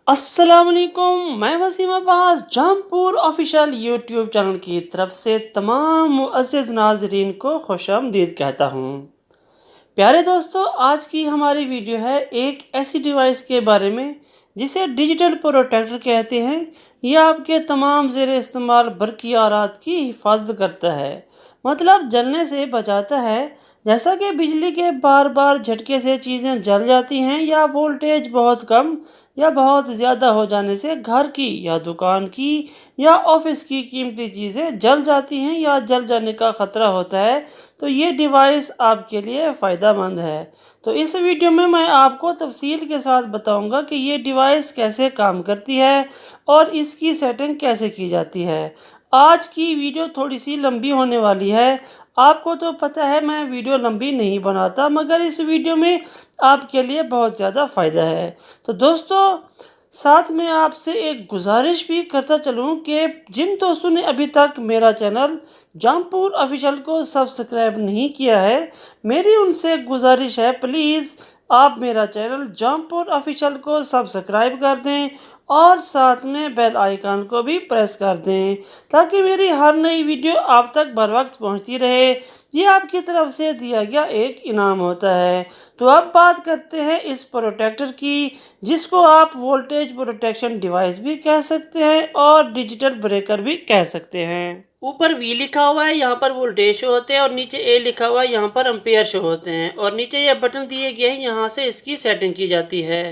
अस्सलामुअलैकुम, मैं Waseem Abbas Jampur official YouTube channel की तरफ से तमाम मुअज़्ज़िज़ नाज़रीन को खुशामदीद कहता हूँ। प्यारे दोस्तों, आज की हमारी वीडियो है एक ऐसी डिवाइस के बारे में जिसे डिजिटल प्रोटेक्टर कहते हैं। यह आपके तमाम ज़ेर इस्तेमाल बरक़ियारात की हिफाजत करता है, मतलब जलने से बचाता है। जैसा कि बिजली के बार बार झटके से चीज़ें जल जाती हैं या वोल्टेज बहुत कम या बहुत ज़्यादा हो जाने से घर की या दुकान की या ऑफिस की कीमती चीज़ें जल जाती हैं या जल जाने का ख़तरा होता है, तो ये डिवाइस आपके लिए फ़ायदेमंद है। तो इस वीडियो में मैं आपको तफसील के साथ बताऊंगा कि ये डिवाइस कैसे काम करती है और इसकी सेटिंग कैसे की जाती है। आज की वीडियो थोड़ी सी लंबी होने वाली है। आपको तो पता है मैं वीडियो लंबी नहीं बनाता, मगर इस वीडियो में आपके लिए बहुत ज़्यादा फ़ायदा है। तो दोस्तों, साथ में आपसे एक गुजारिश भी करता चलूँ कि जिन दोस्तों ने अभी तक मेरा चैनल जमपुर ऑफिशियल को सब्सक्राइब नहीं किया है, मेरी उनसे गुजारिश है, प्लीज़ आप मेरा चैनल जमपुर ऑफिशियल को सब्सक्राइब कर दें और साथ में बेल आइकन को भी प्रेस कर दें ताकि मेरी हर नई वीडियो आप तक बर वक्त पहुँचती रहे। ये आपकी तरफ से दिया गया एक इनाम होता है। तो अब बात करते हैं इस प्रोटेक्टर की, जिसको आप वोल्टेज प्रोटेक्शन डिवाइस भी कह सकते हैं और डिजिटल ब्रेकर भी कह सकते हैं। ऊपर वी लिखा हुआ है, यहाँ पर वोल्टेज शो होते हैं, और नीचे ए लिखा हुआ है, यहाँ पर एम्पेयर शो होते हैं, और नीचे ये बटन दिए गए हैं, यहाँ से इसकी सेटिंग की जाती है।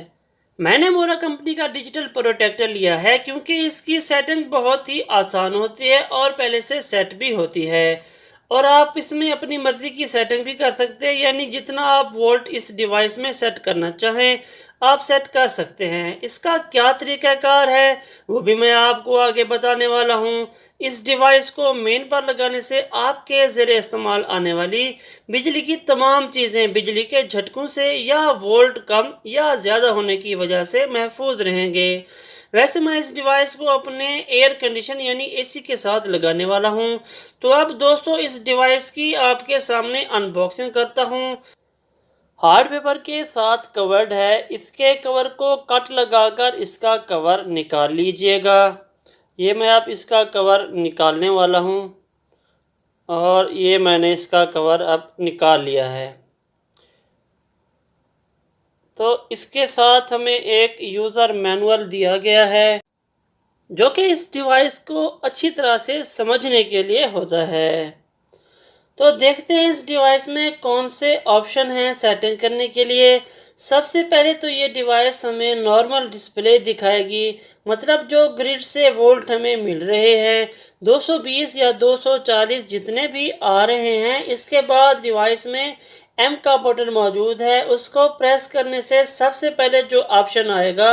मैंने मोरा कंपनी का डिजिटल प्रोटेक्टर लिया है क्योंकि इसकी सेटिंग बहुत ही आसान होती है और पहले से सेट भी होती है, और आप इसमें अपनी मर्ज़ी की सेटिंग भी कर सकते हैं, यानी जितना आप वोल्ट इस डिवाइस में सेट करना चाहें आप सेट कर सकते हैं। इसका क्या तरीक़ाकार है वो भी मैं आपको आगे बताने वाला हूँ। इस डिवाइस को मेन पर लगाने से आपके ज़ेरे इस्तेमाल आने वाली बिजली की तमाम चीज़ें बिजली के झटकों से या वोल्ट कम या ज़्यादा होने की वजह से महफूज रहेंगे। वैसे मैं इस डिवाइस को अपने एयर कंडीशन यानी एसी के साथ लगाने वाला हूं। तो अब दोस्तों, इस डिवाइस की आपके सामने अनबॉक्सिंग करता हूं। हार्ड पेपर के साथ कवर्ड है। इसके कवर को कट लगाकर इसका कवर निकाल लीजिएगा। ये मैं अब इसका कवर निकालने वाला हूं, और ये मैंने इसका कवर अब निकाल लिया है। तो इसके साथ हमें एक यूज़र मैनुअल दिया गया है जो कि इस डिवाइस को अच्छी तरह से समझने के लिए होता है। तो देखते हैं इस डिवाइस में कौन से ऑप्शन हैं सेटिंग करने के लिए। सबसे पहले तो ये डिवाइस हमें नॉर्मल डिस्प्ले दिखाएगी, मतलब जो ग्रिड से वोल्ट हमें मिल रहे हैं 220 या 240 जितने भी आ रहे हैं। इसके बाद डिवाइस में एम का बटन मौजूद है, उसको प्रेस करने से सबसे पहले जो ऑप्शन आएगा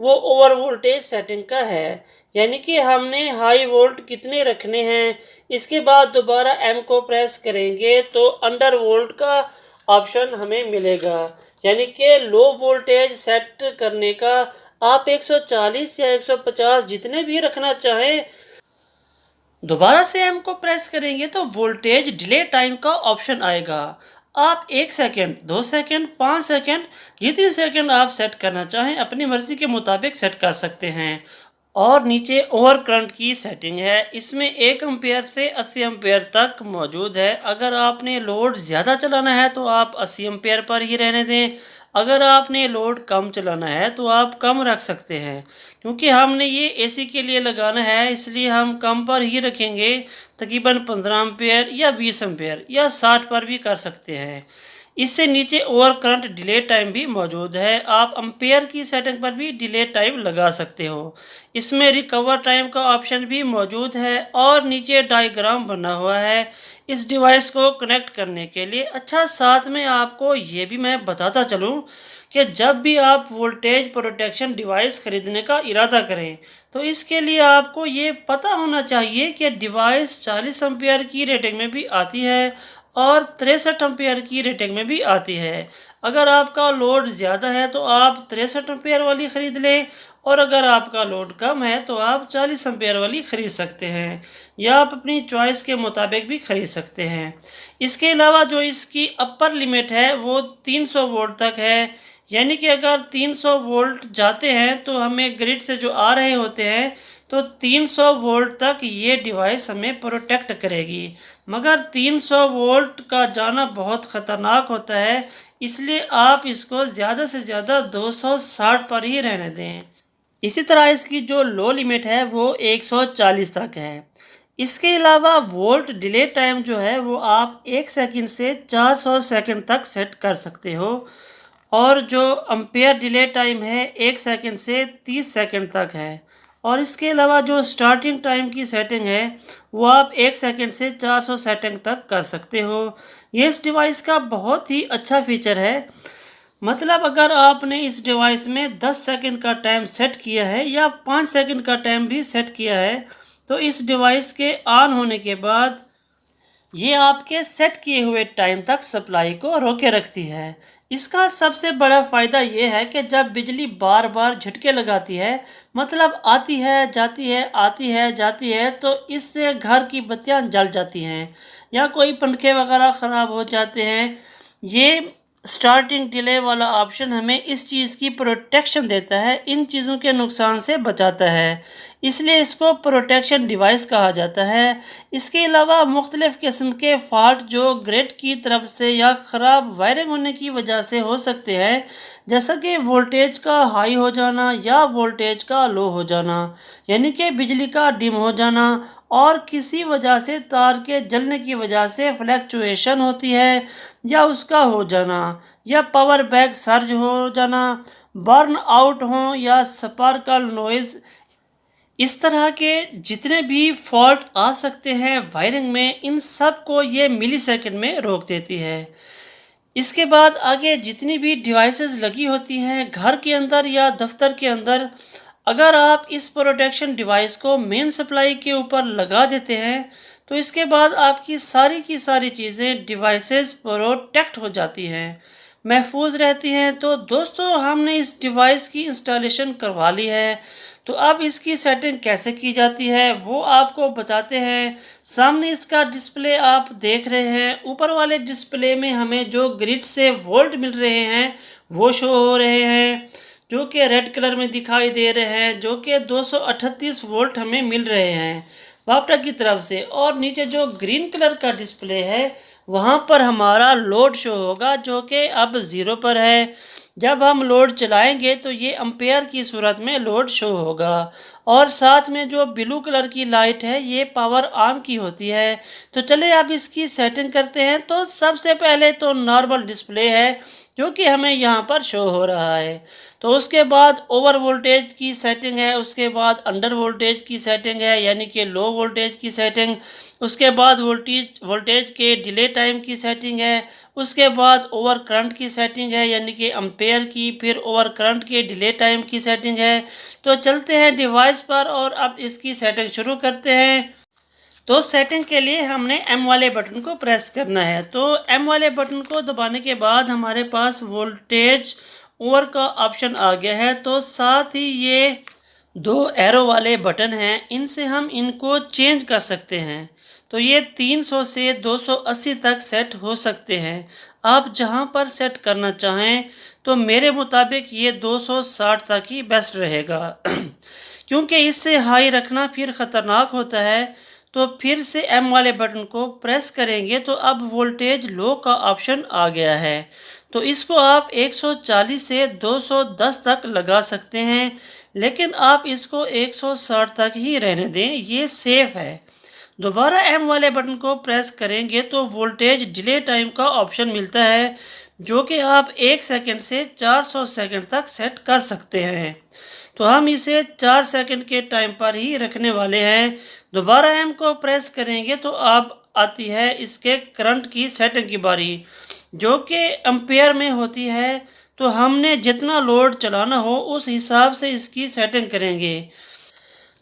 वो ओवर वोल्टेज सेटिंग का है, यानी कि हमने हाई वोल्ट कितने रखने हैं। इसके बाद दोबारा एम को प्रेस करेंगे तो अंडर वोल्ट का ऑप्शन हमें मिलेगा, यानी कि लो वोल्टेज सेट करने का आप 140 या 150 जितने भी रखना चाहें। दोबारा से एम को प्रेस करेंगे तो वोल्टेज डिले टाइम का ऑप्शन आएगा। आप 1 सेकेंड, 2 सेकेंड, 5 सेकेंड, जितनी सेकेंड आप सेट करना चाहें अपनी मर्ज़ी के मुताबिक सेट कर सकते हैं। और नीचे ओवर करंट की सेटिंग है। इसमें 1 एम्पेयर से 80 एम्पेयर तक मौजूद है। अगर आपने लोड ज़्यादा चलाना है तो आप 80 एम्पेयर पर ही रहने दें। अगर आपने लोड कम चलाना है तो आप कम रख सकते हैं। क्योंकि हमने ये एसी के लिए लगाना है, इसलिए हम कम पर ही रखेंगे। तकरीबन 15 एम्पेयर या 20 एम्पेयर या 60 पर भी कर सकते हैं। इससे नीचे ओवर करंट डिले टाइम भी मौजूद है। आप एम्पेयर की सेटिंग पर भी डिले टाइम लगा सकते हो। इसमें रिकवर टाइम का ऑप्शन भी मौजूद है, और नीचे डायग्राम बना हुआ है इस डिवाइस को कनेक्ट करने के लिए। अच्छा, साथ में आपको ये भी मैं बताता चलूँ कि जब भी आप वोल्टेज प्रोटेक्शन डिवाइस ख़रीदने का इरादा करें तो इसके लिए आपको ये पता होना चाहिए कि डिवाइस 40 एम्पेयर की रेटिंग में भी आती है और 63 एम्पेयर की रेटिंग में भी आती है। अगर आपका लोड ज़्यादा है तो आप 63 एम्पेयर वाली ख़रीद लें, और अगर आपका लोड कम है तो आप 40 एम्पेयर वाली ख़रीद सकते हैं, या आप अपनी चॉइस के मुताबिक भी ख़रीद सकते हैं। इसके अलावा जो इसकी अपर लिमिट है वो 300 वोल्ट तक है, यानी कि अगर 300 वोल्ट जाते हैं तो हमें ग्रिड से जो आ रहे होते हैं तो 300 वोल्ट तक ये डिवाइस हमें प्रोटेक्ट करेगी। मगर 300 वोल्ट का जाना बहुत ख़तरनाक होता है, इसलिए आप इसको ज़्यादा से ज़्यादा 260 पर ही रहने दें। इसी तरह इसकी जो लो लिमिट है वो 140 तक है। इसके अलावा वोल्ट डिले टाइम जो है वो आप 1 सेकंड से 400 सेकंड तक सेट कर सकते हो, और जो एम्पेयर डिले टाइम है 1 सेकंड से 30 सेकंड तक है। और इसके अलावा जो स्टार्टिंग टाइम की सेटिंग है वो आप 1 सेकंड से 400 सेकंड तक कर सकते हो। ये इस डिवाइस का बहुत ही अच्छा फीचर है। मतलब अगर आपने इस डिवाइस में 10 सेकंड का टाइम सेट किया है या 5 सेकंड का टाइम भी सेट किया है तो इस डिवाइस के ऑन होने के बाद ये आपके सेट किए हुए टाइम तक सप्लाई को रोके रखती है। इसका सबसे बड़ा फ़ायदा ये है कि जब बिजली बार बार झटके लगाती है, मतलब आती है जाती है आती है जाती है, तो इससे घर की बत्तियां जल जाती हैं या कोई पंखे वगैरह ख़राब हो जाते हैं। ये स्टार्टिंग डिले वाला ऑप्शन हमें इस चीज़ की प्रोटेक्शन देता है, इन चीज़ों के नुकसान से बचाता है, इसलिए इसको प्रोटेक्शन डिवाइस कहा जाता है। इसके अलावा मुख्तलिफ़ किस्म के फ़ॉल्ट जो ग्रिड की तरफ से या ख़राब वायरिंग होने की वजह से हो सकते हैं, जैसा कि वोल्टेज का हाई हो जाना या वोल्टेज का लो हो जाना, यानी कि बिजली का डिम हो जाना, और किसी वजह से तार के जलने की वजह से फ्लैक्चुएशन होती है या उसका हो जाना, या पावर बैक सर्ज हो जाना, बर्न आउट हो या स्पार्कल नॉइज़। इस तरह के जितने भी फॉल्ट आ सकते हैं वायरिंग में, इन सब को ये मिली सेकेंड में रोक देती है। इसके बाद आगे जितनी भी डिवाइसेस लगी होती हैं घर के अंदर या दफ्तर के अंदर, अगर आप इस प्रोटेक्शन डिवाइस को मेन सप्लाई के ऊपर लगा देते हैं तो इसके बाद आपकी सारी की सारी चीज़ें डिवाइसेस प्रोटेक्ट हो जाती हैं, महफूज रहती हैं। तो दोस्तों, हमने इस डिवाइस की इंस्टॉलेशन करवा ली है, तो अब इसकी सेटिंग कैसे की जाती है वो आपको बताते हैं। सामने इसका डिस्प्ले आप देख रहे हैं, ऊपर वाले डिस्प्ले में हमें जो ग्रिड से वोल्ट मिल रहे हैं वो शो हो रहे हैं, जो कि रेड कलर में दिखाई दे रहे हैं, जो कि 238 वोल्ट हमें मिल रहे हैं बापटा की तरफ से। और नीचे जो ग्रीन कलर का डिस्प्ले है वहाँ पर हमारा लोड शो होगा, जो कि अब 0 पर है। जब हम लोड चलाएंगे तो ये एम्पेयर की सूरत में लोड शो होगा। और साथ में जो ब्लू कलर की लाइट है ये पावर ऑन की होती है। तो चले अब इसकी सेटिंग करते हैं। तो सबसे पहले तो नॉर्मल डिस्प्ले है जो कि हमें यहाँ पर शो हो रहा है। तो उसके बाद ओवर वोल्टेज की सेटिंग है, उसके बाद अंडर वोल्टेज की सेटिंग है यानी कि लो वोल्टेज की सेटिंग, उसके बाद वोल्टेज के डिले टाइम की सेटिंग है, उसके बाद ओवर करंट की सेटिंग है यानी कि एम्पेयर की, फिर ओवर करंट के डिले टाइम की सेटिंग है। तो चलते हैं डिवाइस पर और अब इसकी सेटिंग शुरू करते हैं। तो सेटिंग के लिए हमने एम वाले बटन को प्रेस करना है। तो एम वाले बटन को दबाने के बाद हमारे पास वोल्टेज ओवर का ऑप्शन आ गया है। तो साथ ही ये 2 एरो वाले बटन हैं, इनसे हम इनको चेंज कर सकते हैं। तो ये 300 से 280 तक सेट हो सकते हैं, आप जहां पर सेट करना चाहें। तो मेरे मुताबिक ये 260 तक ही बेस्ट रहेगा क्योंकि इससे हाई रखना फिर ख़तरनाक होता है। तो फिर से एम वाले बटन को प्रेस करेंगे तो अब वोल्टेज लो का ऑप्शन आ गया है। तो इसको आप 140 से 210 तक लगा सकते हैं, लेकिन आप इसको 160 तक ही रहने दें, ये सेफ़ है। दोबारा एम वाले बटन को प्रेस करेंगे तो वोल्टेज डिले टाइम का ऑप्शन मिलता है, जो कि आप 1 सेकंड से 400 सेकंड तक सेट कर सकते हैं। तो हम इसे 4 सेकंड के टाइम पर ही रखने वाले हैं। दोबारा एम को प्रेस करेंगे तो अब आती है इसके करंट की सेटिंग की बारी, जो कि एम्पेयर में होती है। तो हमने जितना लोड चलाना हो उस हिसाब से इसकी सेटिंग करेंगे।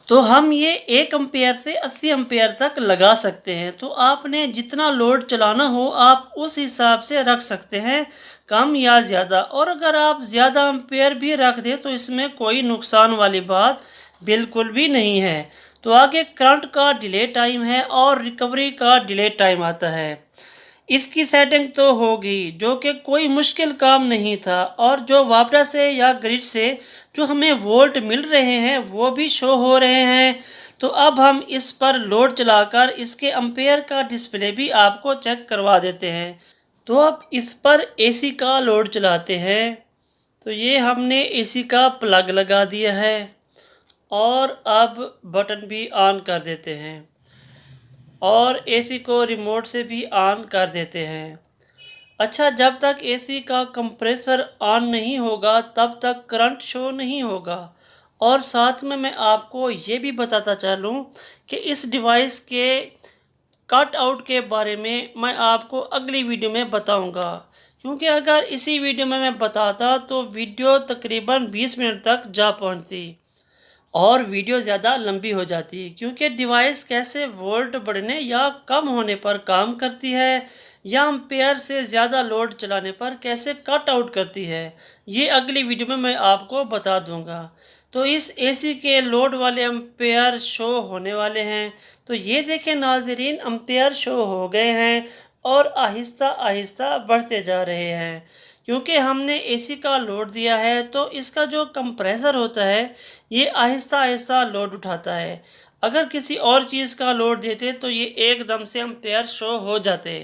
तो हम ये 1 एम्पेयर से 80 एम्पेयर तक लगा सकते हैं। तो आपने जितना लोड चलाना हो आप उस हिसाब से रख सकते हैं, कम या ज़्यादा। और अगर आप ज़्यादा एम्पेयर भी रख दें तो इसमें कोई नुकसान वाली बात बिल्कुल भी नहीं है। तो आगे करंट का डिले टाइम है और रिकवरी का डिले टाइम आता है। इसकी सेटिंग तो हो गई, जो कि कोई मुश्किल काम नहीं था, और जो वापडा से या ग्रिड से जो हमें वोल्ट मिल रहे हैं वो भी शो हो रहे हैं। तो अब हम इस पर लोड चलाकर इसके एम्पेयर का डिस्प्ले भी आपको चेक करवा देते हैं। तो अब इस पर एसी का लोड चलाते हैं। तो ये हमने एसी का प्लग लगा दिया है और अब बटन भी ऑन कर देते हैं और एसी को रिमोट से भी ऑन कर देते हैं। अच्छा, जब तक एसी का कंप्रेसर ऑन नहीं होगा तब तक करंट शो नहीं होगा। और साथ में मैं आपको ये भी बताता चलूँ कि इस डिवाइस के कट आउट के बारे में मैं आपको अगली वीडियो में बताऊंगा, क्योंकि अगर इसी वीडियो में मैं बताता तो वीडियो तकरीबन 20 मिनट तक जा पहुंचती और वीडियो ज़्यादा लंबी हो जाती, क्योंकि डिवाइस कैसे वोल्ट बढ़ने या कम होने पर काम करती है या एम्पेयर से ज़्यादा लोड चलाने पर कैसे कट आउट करती है, ये अगली वीडियो में मैं आपको बता दूंगा। तो इस एसी के लोड वाले एम्पेयर शो होने वाले हैं। तो ये देखें नाजरीन, एम्पेयर शो हो गए हैं और आहिस्ता आहिस्ता बढ़ते जा रहे हैं, क्योंकि हमने एसी का लोड दिया है। तो इसका जो कंप्रेसर होता है ये आहिस्ता आहिस्ता लोड उठाता है। अगर किसी और चीज़ का लोड देते तो ये एकदम से एम्पेयर शो हो जाते।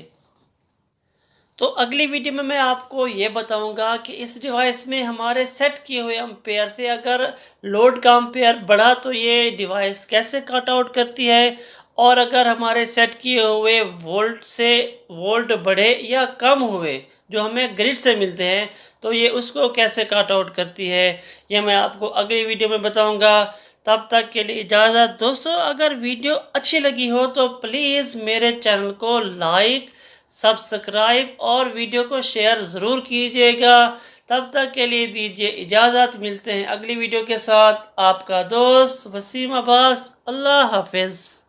तो अगली वीडियो में मैं आपको ये बताऊंगा कि इस डिवाइस में हमारे सेट किए हुए एम्पेयर से अगर लोड का एम्पेयर बढ़ा तो ये डिवाइस कैसे कट आउट करती है, और अगर हमारे सेट किए हुए वोल्ट से वोल्ट बढ़े या कम हुए जो हमें ग्रिड से मिलते हैं तो ये उसको कैसे कट आउट करती है, ये मैं आपको अगली वीडियो में बताऊंगा। तब तक के लिए इजाज़त दोस्तों। अगर वीडियो अच्छी लगी हो तो प्लीज़ मेरे चैनल को लाइक, सब्सक्राइब और वीडियो को शेयर ज़रूर कीजिएगा। तब तक के लिए दीजिए इजाज़त। मिलते हैं अगली वीडियो के साथ। आपका दोस्त वसीम अब्बास। अल्लाह हाफिज़।